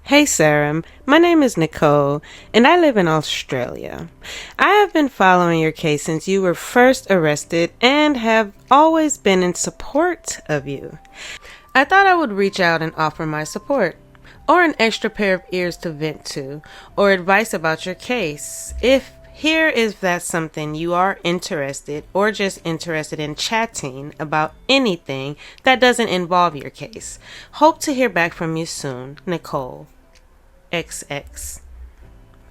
Hey Sarah, my name is Nicole and I live in Australia. I have been following your case since you were first arrested and have always been in support of you. I thought I would reach out and offer my support, or an extra pair of ears to vent to, or advice about your case. If that's something you are interested or just interested in chatting about anything that doesn't involve your case. Hope to hear back from you soon, Nicole. XX.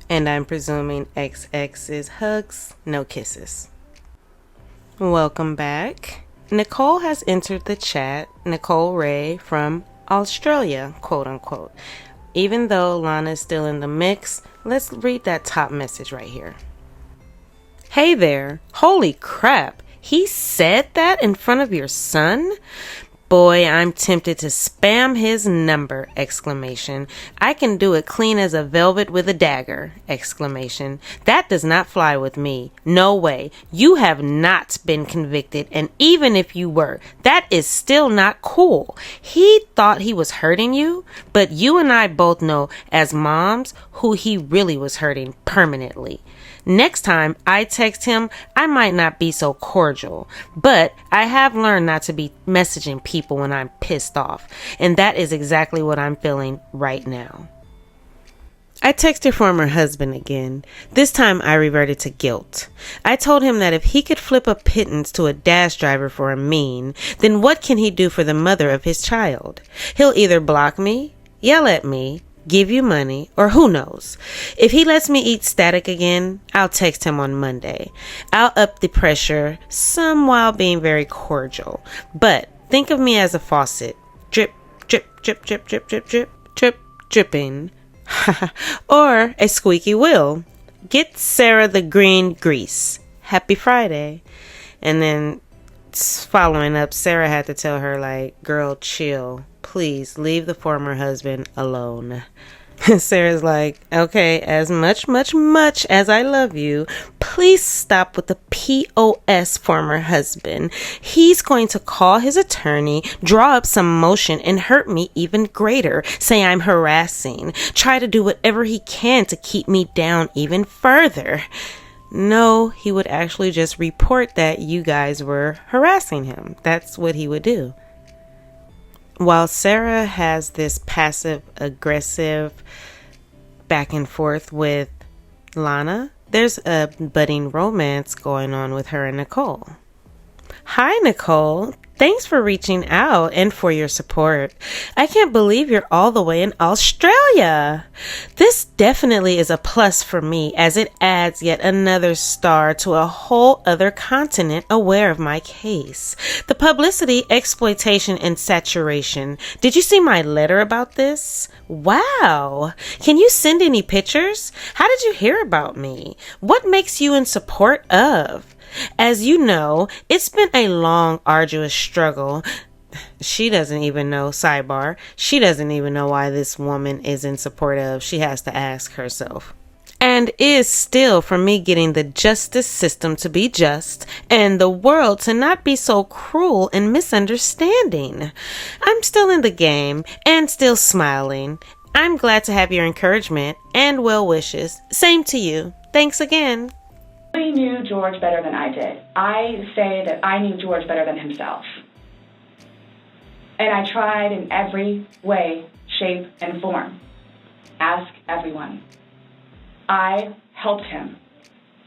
And I'm presuming XX is hugs, no kisses. Welcome back. Nicole has entered the chat, Nicole Ray from Australia, quote unquote. Even though Lana is still in the mix, let's read that top message right here. Hey there. Holy crap. He said that in front of your son? Boy, I'm tempted to spam his number! Exclamation. I can do it clean as a velvet with a dagger! Exclamation. That does not fly with me. No way. You have not been convicted, and even if you were, that is still not cool. He thought he was hurting you, but you and I both know as moms who he really was hurting permanently. Next time I text him, I might not be so cordial, but I have learned not to be messaging people when I'm pissed off, and that is exactly what I'm feeling right now. I text your former husband again. This time I reverted to guilt. I told him that if he could flip a pittance to a dash driver for a mean, then what can he do for the mother of his child? He'll either block me, yell at me, give you money, or who knows. If he lets me eat static again, I'll text him on Monday. I'll up the pressure, some while being very cordial. But think of me as a faucet. Drip, drip, drip, drip, drip, drip, drip, drip, dripping. Or a squeaky wheel. Get Sarah the green grease. Happy Friday. And then following up, Sarah had to tell her, like, girl, chill. Please leave the former husband alone. Sarah's like, okay, as much as I love you, please stop with the POS former husband. He's going to call his attorney, draw up some motion, and hurt me even greater. Say I'm harassing. Try to do whatever he can to keep me down even further. No, he would actually just report that you guys were harassing him. That's what he would do. While Sarah has this passive-aggressive back and forth with Lana, there's a budding romance going on with her and Nicole. Hi, Nicole. Thanks for reaching out and for your support. I can't believe you're all the way in Australia. This definitely is a plus for me as it adds yet another star to a whole other continent aware of my case. The publicity, exploitation, and saturation. Did you see my letter about this? Wow. Can you send any pictures? How did you hear about me? What makes you in support of? As you know, it's been a long, arduous struggle. She doesn't even know, sidebar, she doesn't even know why this woman is in support of. She has to ask herself. And is still for me getting the justice system to be just and the world to not be so cruel and misunderstanding. I'm still in the game and still smiling. I'm glad to have your encouragement and well wishes. Same to you. Thanks again. I knew George better than I did. I say that I knew George better than himself. And I tried in every way, shape, and form. Ask everyone. I helped him.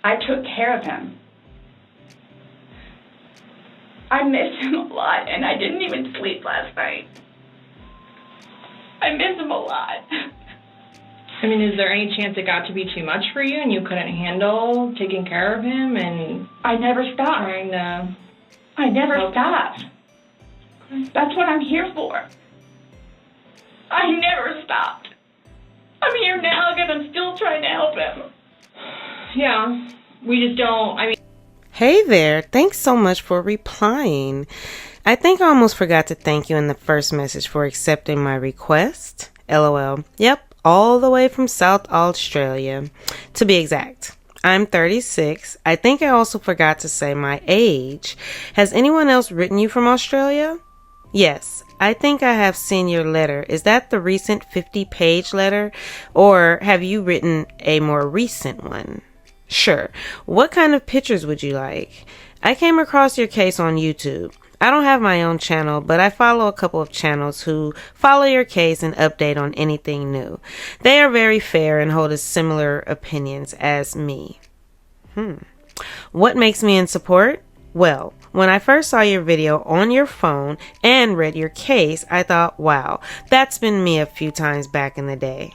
I took care of him. I miss him a lot, and I didn't even sleep last night. I miss him a lot. I mean, is there any chance it got to be too much for you and you couldn't handle taking care of him and I never stopped. trying to... I never stopped. That's what I'm here for. I never stopped. I'm here now because I'm still trying to help him. Yeah, we just don't, I mean... Hey there. Thanks so much for replying. I think I almost forgot to thank you in the first message for accepting my request. LOL. Yep. All the way from South Australia, to be exact. I'm 36. I think I also forgot to say my age. Has anyone else written you from Australia? Yes, I think I have seen your letter. Is that the recent 50-page letter, or have you written a more recent one? Sure. What kind of pictures would you like? I came across your case on YouTube. I don't have my own channel, but I follow a couple of channels who follow your case and update on anything new. They are very fair and hold similar opinions as me. What makes me in support? Well, when I first saw your video on your phone and read your case, I thought, wow, that's been me a few times back in the day.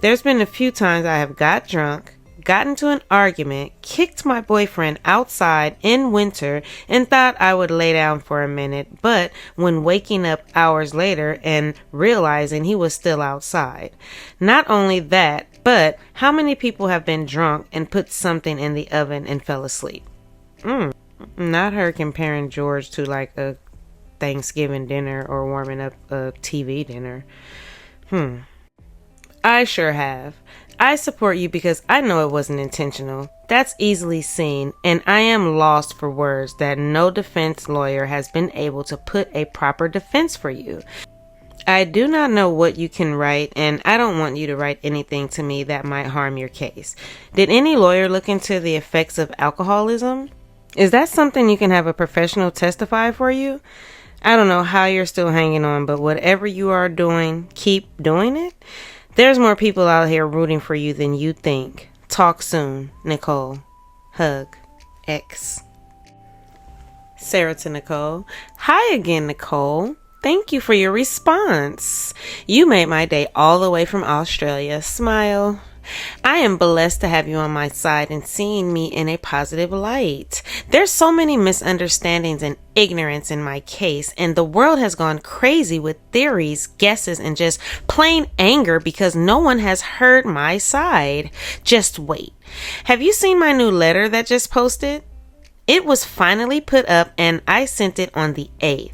There's been a few times I have got drunk, got into an argument, kicked my boyfriend outside in winter, and thought I would lay down for a minute, but when waking up hours later and realizing he was still outside. Not only that, but how many people have been drunk and put something in the oven and fell asleep? Not her comparing George to like a Thanksgiving dinner or warming up a TV dinner. I sure have. I support you because I know it wasn't intentional. That's easily seen, and I am lost for words that no defense lawyer has been able to put a proper defense for you. I do not know what you can write, and I don't want you to write anything to me that might harm your case. Did any lawyer look into the effects of alcoholism? Is that something you can have a professional testify for you? I don't know how you're still hanging on, but whatever you are doing, keep doing it. There's more people out here rooting for you than you think. Talk soon, Nicole. Hug. X. Sarah to Nicole. Hi again, Nicole. Thank you for your response. You made my day all the way from Australia. Smile. I am blessed to have you on my side and seeing me in a positive light. There's so many misunderstandings and ignorance in my case, and the world has gone crazy with theories, guesses, and just plain anger because no one has heard my side. Just wait. Have you seen my new letter that just posted? It was finally put up and I sent it on the 8th.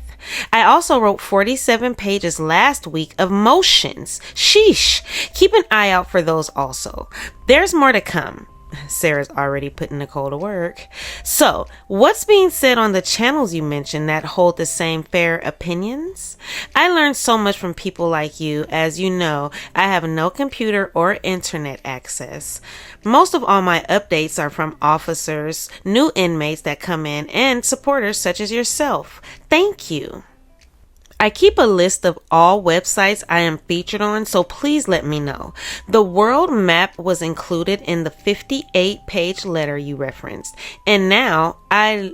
I also wrote 47 pages last week of motions. Sheesh. Keep an eye out for those also. There's more to come. Sarah's already putting Nicole to work. So, what's being said on the channels you mentioned that hold the same fair opinions? I learned so much from people like you. As you know, I have no computer or internet access. Most of all my updates are from officers, new inmates that come in, and supporters such as yourself. Thank you. I keep a list of all websites I am featured on, so please let me know. The world map was included in the 58-page letter you referenced. And now I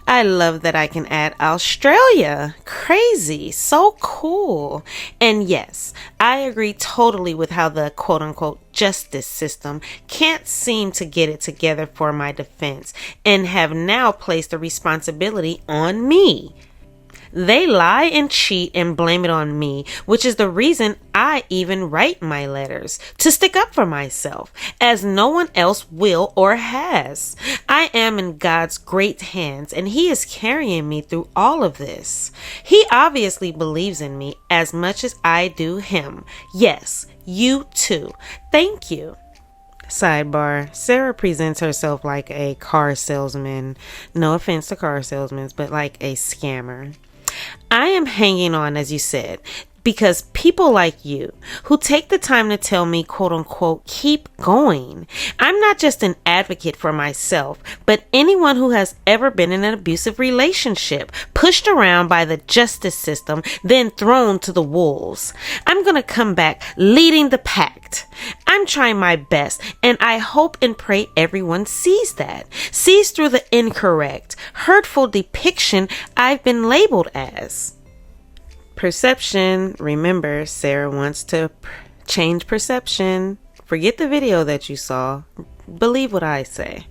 love that I can add Australia. Crazy. So cool. And yes, I agree totally with how the quote-unquote justice system can't seem to get it together for my defense and have now placed the responsibility on me. They lie and cheat and blame it on me, which is the reason I even write my letters, to stick up for myself, as no one else will or has. I am in God's great hands, and He is carrying me through all of this. He obviously believes in me as much as I do Him. Yes, you too. Thank you. Sidebar, Sarah presents herself like a car salesman. No offense to car salesmen, but like a scammer. I am hanging on, as you said, because people like you who take the time to tell me, quote unquote, keep going. I'm not just an advocate for myself, but anyone who has ever been in an abusive relationship, pushed around by the justice system, then thrown to the wolves. I'm going to come back leading the pact. I'm trying my best, and I hope and pray everyone sees that. Sees through the incorrect, hurtful depiction I've been labeled as. Perception. Remember, Sarah wants to change perception. Forget the video that you saw. Believe what I say.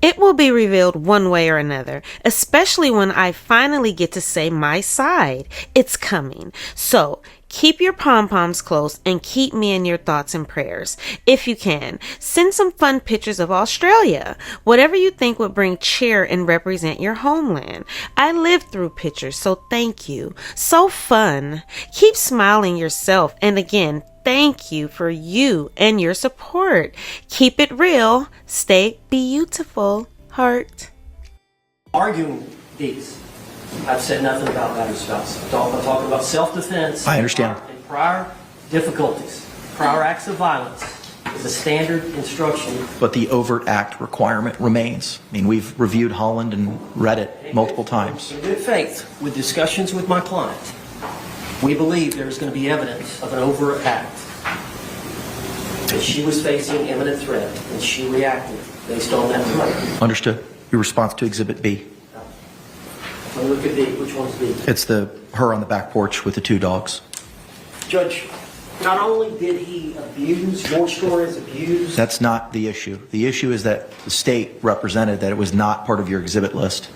It will be revealed one way or another, especially when I finally get to say my side. It's coming. So keep your pom-poms close and keep me in your thoughts and prayers. If you can, send some fun pictures of Australia. Whatever you think would bring cheer and represent your homeland. I lived through pictures, so thank you. So fun. Keep smiling yourself. And again, thank you for you and your support. Keep it real. Stay beautiful. Heart. Arguing these. I've said nothing about battered spouse. I'm talking about self-defense. I understand. And prior difficulties, prior acts of violence is a standard instruction. But the overt act requirement remains. I mean, we've reviewed Holland and read it multiple times. In good faith, with discussions with my client, we believe there is going to be evidence of an overt act. That she was facing imminent threat, and she reacted based on that threat. Understood. Your response to Exhibit B. Let me look at B. Which one's B? It's her on the back porch with the 2 dogs. Judge, not only did he abuse, your story is abused. That's not the issue. The issue is that the state represented that it was not part of your exhibit list.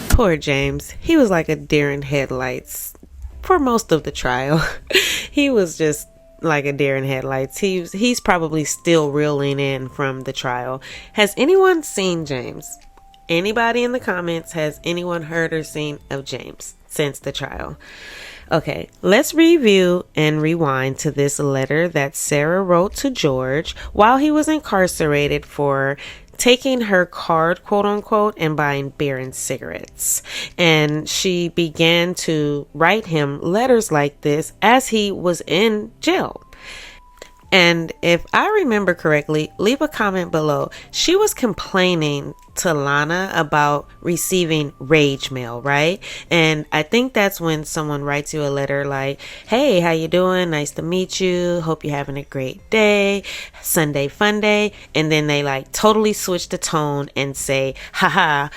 Poor James. He was like a deer in headlights for most of the trial. He was just like a deer in headlights. He's probably still reeling in from the trial. Has anyone seen James? Anybody in the comments, has anyone heard or seen of James since the trial? Okay, let's review and rewind to this letter that Sarah wrote to George while he was incarcerated for taking her card, quote unquote, and buying beer and cigarettes. And she began to write him letters like this as he was in jail. And if I remember correctly, leave a comment below. She was complaining to Lana about receiving rage mail, right? And I think that's when someone writes you a letter like, hey, how you doing? Nice to meet you. Hope you're having a great day. Sunday fun day. And then they like totally switch the tone and say, haha,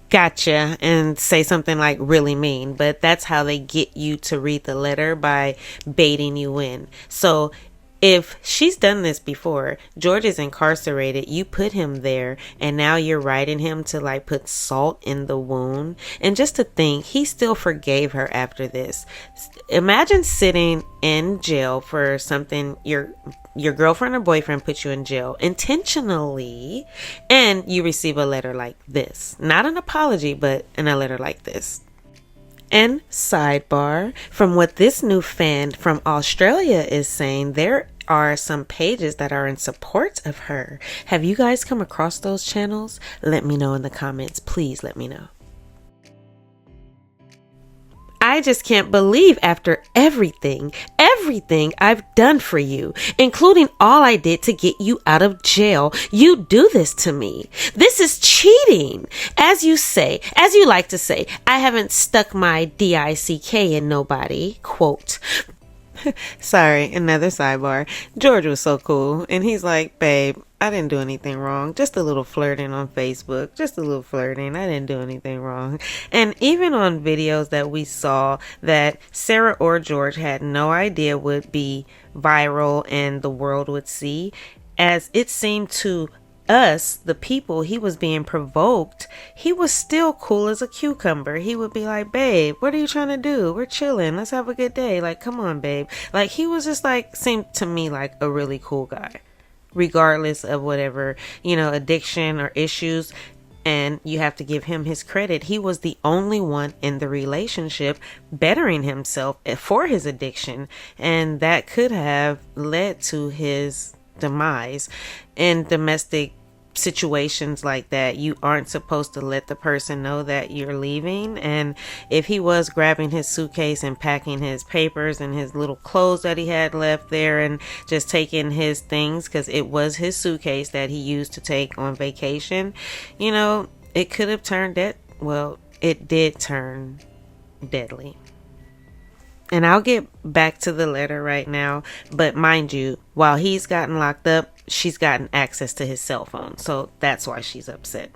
gotcha, and say something like really mean. But that's how they get you to read the letter, by baiting you in. So if she's done this before, George is incarcerated, you put him there, and now you're writing him to like put salt in the wound. And just to think, he still forgave her after this. Imagine sitting in jail for something your girlfriend or boyfriend put you in jail intentionally, and you receive a letter like this. Not an apology, but a letter like this. And sidebar, from what this new fan from Australia is saying, there are some pages that are in support of her. Have you guys come across those channels? Let me know in the comments. Please let me know. I just can't believe after everything I've done for you, including all I did to get you out of jail, you do this to me. This is cheating. As you like to say, I haven't stuck my DICK in nobody, quote. Sorry, another sidebar. George was so cool, and he's like, babe, I didn't do anything wrong. Just a little flirting on Facebook. Just a little flirting. I didn't do anything wrong. And even on videos that we saw that Sarah or George had no idea would be viral and the world would see, as it seemed to us, the people, he was being provoked, he was still cool as a cucumber. He would be like, babe, what are you trying to do? We're chilling. Let's have a good day. Like, come on, babe. Like, he was just like, seemed to me like a really cool guy, regardless of whatever, addiction or issues. And you have to give him his credit. He was the only one in the relationship bettering himself for his addiction. And that could have led to his demise. In domestic situations like that, you aren't supposed to let the person know that you're leaving. And if he was grabbing his suitcase and packing his papers and his little clothes that he had left there and just taking his things, because it was his suitcase that he used to take on vacation, it could have turned it did turn deadly. And I'll get back to the letter right now, but mind you, while he's gotten locked up, she's gotten access to his cell phone. So that's why she's upset.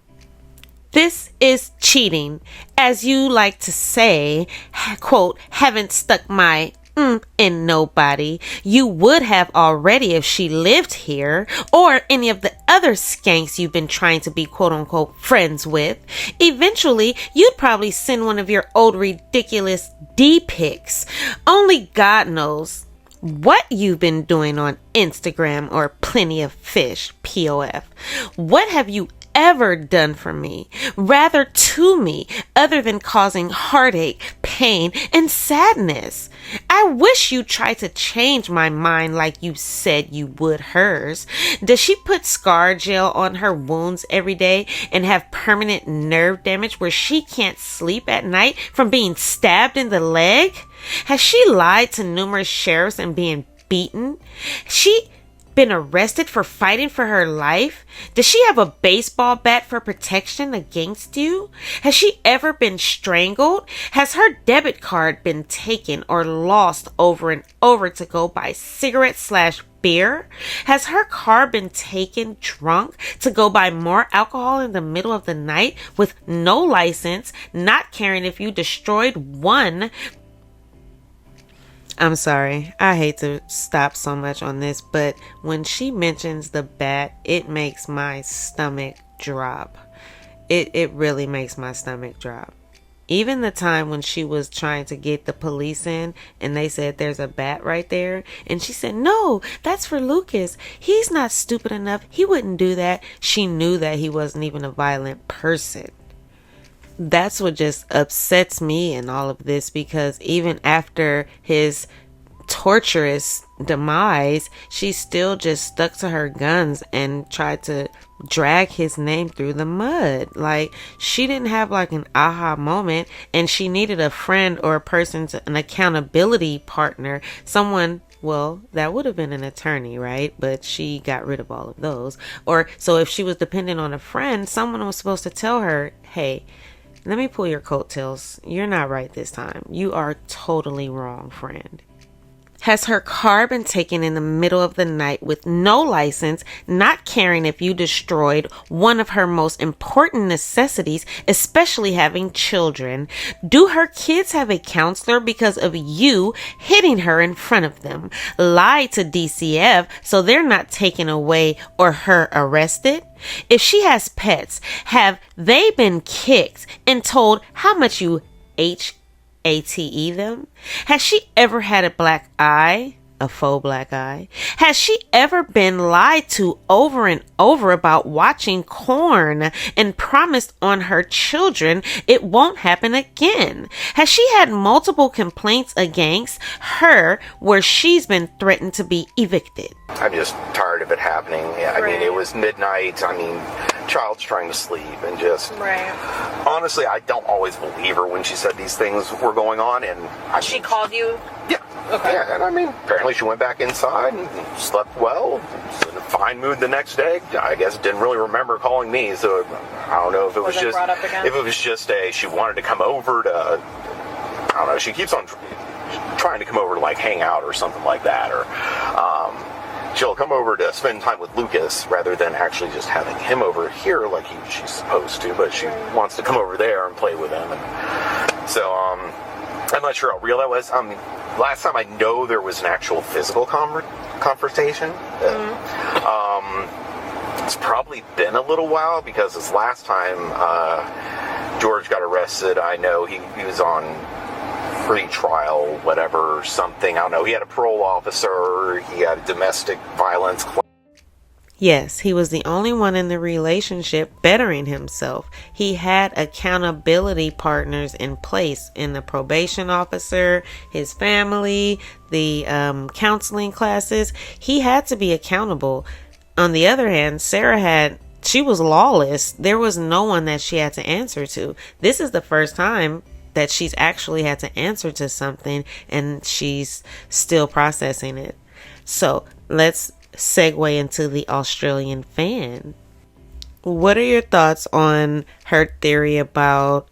This is cheating. As you like to say, quote, haven't stuck my in nobody. You would have already if she lived here, or any of the other skanks you've been trying to be quote unquote friends with. Eventually, you'd probably send one of your old ridiculous D-pics. Only God knows what you've been doing on Instagram or Plenty of Fish, POF. What have you ever done for me, rather to me, other than causing heartache, pain, and sadness. I wish you tried to change my mind like you said you would hers. Does she put scar gel on her wounds every day and have permanent nerve damage where she can't sleep at night from being stabbed in the leg? Has she lied to numerous sheriffs and being beaten? She been arrested for fighting for her life? Does she have a baseball bat for protection against you? Has she ever been strangled? Has her debit card been taken or lost over and over to go buy cigarettes/beer? Has her car been taken drunk to go buy more alcohol in the middle of the night with no license, not caring if you destroyed one? I'm sorry, I hate to stop so much on this, but when she mentions the bat, it makes my stomach drop. It really makes my stomach drop. Even the time when she was trying to get the police in and they said there's a bat right there, and she said, no, that's for Lucas. He's not stupid enough. He wouldn't do that. She knew that he wasn't even a violent person. That's what just upsets me in all of this, because even after his torturous demise, she still just stuck to her guns and tried to drag his name through the mud. Like, she didn't have like an aha moment, and she needed a friend or a person, an accountability partner, someone. Well, that would have been an attorney, right? But she got rid of all of those. Or so if she was dependent on a friend, someone was supposed to tell her, hey, let me pull your coattails. You're not right this time. You are totally wrong, friend. Has her car been taken in the middle of the night with no license, not caring if you destroyed one of her most important necessities, especially having children? Do her kids have a counselor because of you hitting her in front of them? Lie to DCF so they're not taken away or her arrested? If she has pets, have they been kicked and told how much you HATE them? Has she ever had a black eye? A faux black eye? Has she ever been lied to over and over about watching corn and promised on her children it won't happen again? Has she had multiple complaints against her where she's been threatened to be evicted? I'm just tired of it happening. I mean, it was midnight. I mean, child's trying to sleep, and just honestly, I don't always believe her when she said these things were going on. And she called you? Yeah. Okay. Yeah, and I mean, apparently she went back inside and slept well. Was in a fine mood the next day. I guess didn't really remember calling me, so I don't know if it was just she wanted to come over to. I don't know. She keeps on trying to come over to like hang out or something like that, or she'll come over to spend time with Lucas rather than actually just having him over here like she's supposed to, but she wants to come over there and play with him. And so, I'm not sure how real that was. Last time I know there was an actual physical confrontation. It's probably been a little while, because this last time George got arrested, I know he was on pre-trial, whatever, something. I don't know. He had a parole officer. He had a domestic violence claim. Yes, he was the only one in the relationship bettering himself. He had accountability partners in place in the probation officer, his family, the counseling classes. He had to be accountable. On the other hand, she was lawless. There was no one that she had to answer to. This is the first time that she's actually had to answer to something, and she's still processing it. So let's segue into the Australian fan. What are your thoughts on her theory about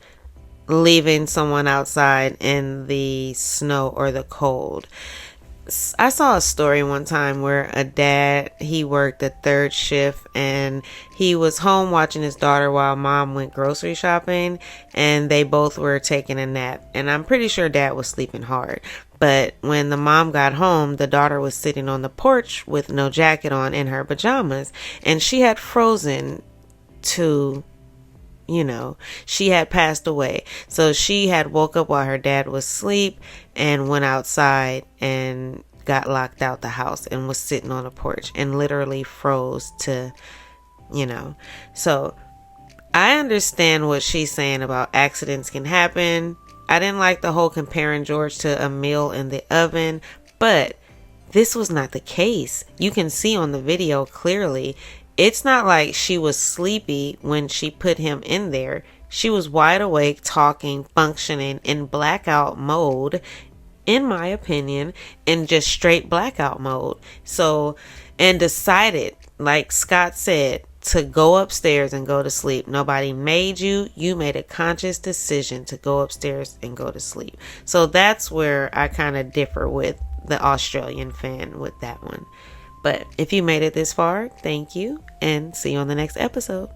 leaving someone outside in the snow or the cold? I saw a story one time where a dad, he worked a third shift and he was home watching his daughter while mom went grocery shopping, and they both were taking a nap. And I'm pretty sure dad was sleeping hard. But when the mom got home, the daughter was sitting on the porch with no jacket on in her pajamas, and she had frozen to, she had passed away. So she had woke up while her dad was asleep and went outside and got locked out the house and was sitting on a porch and literally froze to, So I understand what she's saying about accidents can happen. I didn't like the whole comparing George to a meal in the oven, but this was not the case. You can see on the video clearly, it's not like she was sleepy when she put him in there. She was wide awake, talking, functioning in blackout mode, in my opinion, in just straight blackout mode. So, and decided, like Scott said, to go upstairs and go to sleep. Nobody made you. You made a conscious decision to go upstairs and go to sleep. So that's where I kind of differ with the Australian fan with that one. But if you made it this far, thank you, and see you on the next episode.